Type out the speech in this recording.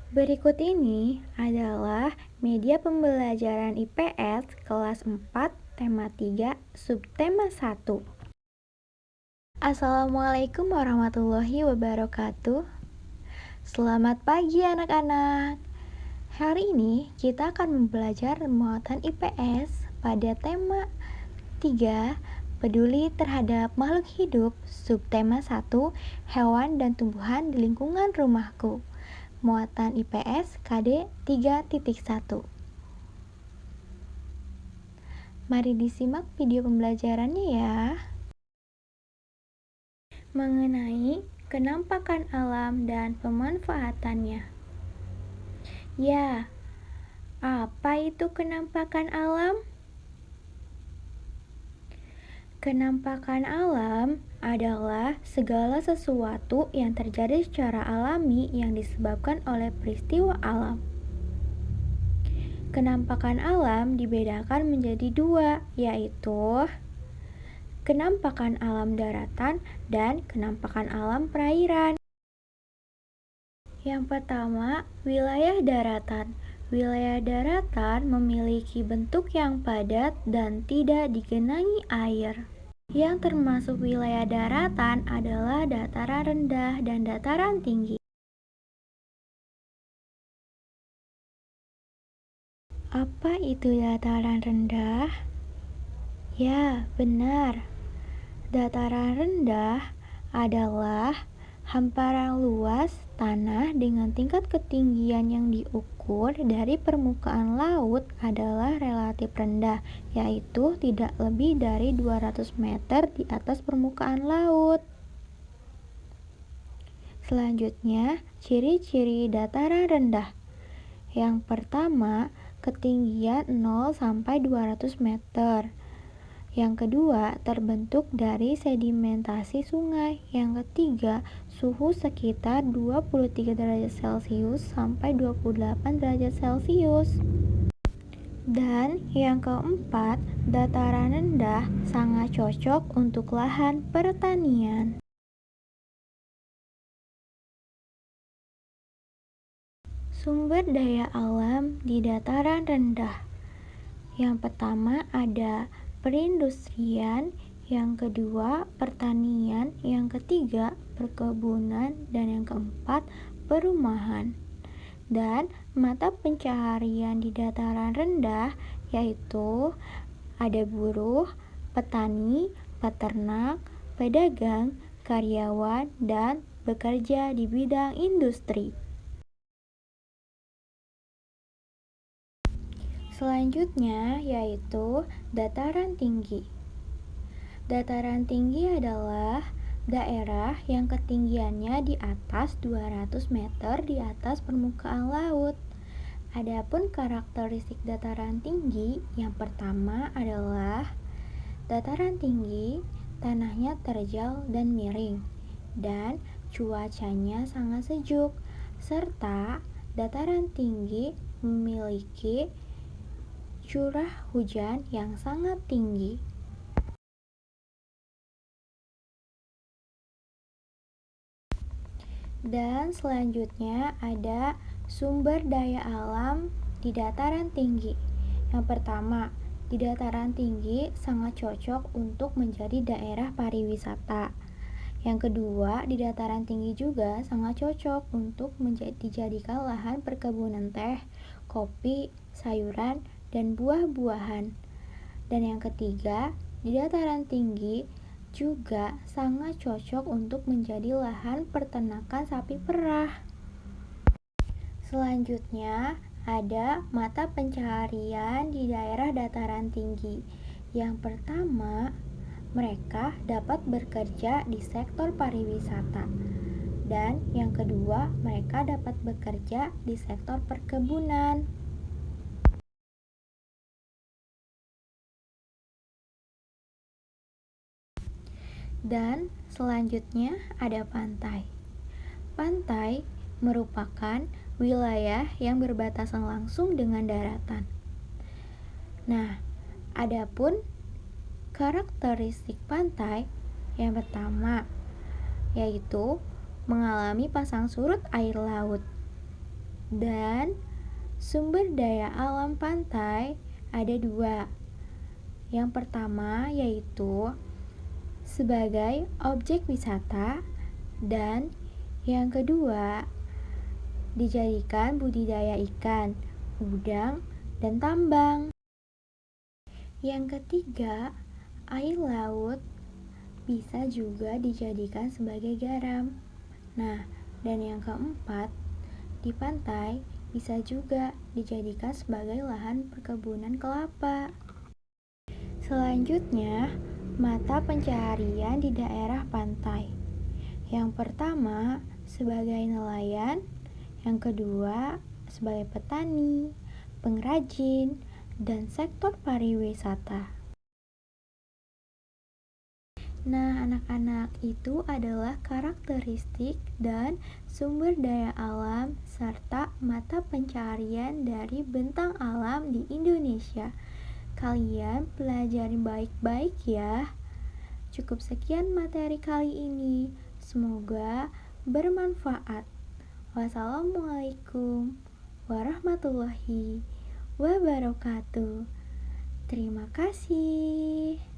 Berikut ini adalah media pembelajaran IPS kelas 4, tema 3, subtema 1. Assalamualaikum warahmatullahi wabarakatuh. Selamat pagi anak-anak. Hari ini kita akan belajar muatan IPS pada tema 3, peduli terhadap makhluk hidup, subtema 1, hewan dan tumbuhan di lingkungan rumahku. Muatan IPS KD 3.1. Mari disimak video pembelajarannya ya. Mengenai kenampakan alam dan pemanfaatannya. Ya, apa itu kenampakan alam? Kenampakan alam adalah segala sesuatu yang terjadi secara alami yang disebabkan oleh peristiwa alam. Kenampakan alam dibedakan menjadi dua, yaitu kenampakan alam daratan dan kenampakan alam perairan. Yang pertama, wilayah daratan. Wilayah daratan memiliki bentuk yang padat dan tidak digenangi air. Yang termasuk wilayah daratan adalah dataran rendah dan dataran tinggi. Apa itu dataran rendah? Ya, benar. Dataran rendah adalah hamparan luas tanah dengan tingkat ketinggian yang diukur dari permukaan laut adalah relatif rendah, yaitu tidak lebih dari 200 meter di atas permukaan laut. Selanjutnya, ciri-ciri dataran rendah. Yang pertama, ketinggian 0 sampai 200 meter. Yang kedua, terbentuk dari sedimentasi sungai. Yang ketiga, suhu sekitar 23 derajat Celcius sampai 28 derajat Celcius. Dan yang keempat, dataran rendah sangat cocok untuk lahan pertanian. Sumber daya alam di dataran rendah. Yang pertama ada perindustrian, yang kedua pertanian, yang ketiga perkebunan, dan yang keempat perumahan. Dan mata pencaharian di dataran rendah yaitu ada buruh, petani, peternak, pedagang, karyawan, dan bekerja di bidang industri. Selanjutnya yaitu dataran tinggi. Dataran tinggi adalah daerah yang ketinggiannya di atas 200 meter di atas permukaan laut. Adapun karakteristik dataran tinggi, yang pertama adalah dataran tinggi, tanahnya terjal dan miring, dan cuacanya sangat sejuk, serta dataran tinggi memiliki curah hujan yang sangat tinggi. Dan selanjutnya ada sumber daya alam di dataran tinggi. Yang pertama, di dataran tinggi sangat cocok untuk menjadi daerah pariwisata. Yang kedua, di dataran tinggi juga sangat cocok untuk dijadikan lahan perkebunan teh, kopi, sayuran, dan buah-buahan. Dan yang ketiga, di dataran tinggi juga sangat cocok untuk menjadi lahan peternakan sapi perah. Selanjutnya, ada mata pencaharian di daerah dataran tinggi. Yang pertama, mereka dapat bekerja di sektor pariwisata. Dan yang kedua, mereka dapat bekerja di sektor perkebunan. Dan selanjutnya ada pantai. Pantai merupakan wilayah yang berbatasan langsung dengan daratan. Nah, adapun karakteristik pantai yang pertama yaitu mengalami pasang surut air laut. Dan sumber daya alam pantai ada dua. Yang pertama yaitu sebagai objek wisata, dan yang kedua dijadikan budidaya ikan, udang, dan tambang. Yang ketiga, air laut bisa juga dijadikan sebagai garam. Nah, dan yang keempat, di pantai bisa juga dijadikan sebagai lahan perkebunan kelapa. Selanjutnya, mata pencaharian di daerah pantai. Yang pertama, sebagai nelayan. Yang kedua, sebagai petani, pengrajin, dan sektor pariwisata. Nah, anak-anak, itu adalah karakteristik dan sumber daya alam serta mata pencaharian dari bentang alam di Indonesia. Kalian pelajari baik-baik ya. Cukup sekian materi kali ini. Semoga bermanfaat. Wassalamualaikum warahmatullahi wabarakatuh. Terima kasih.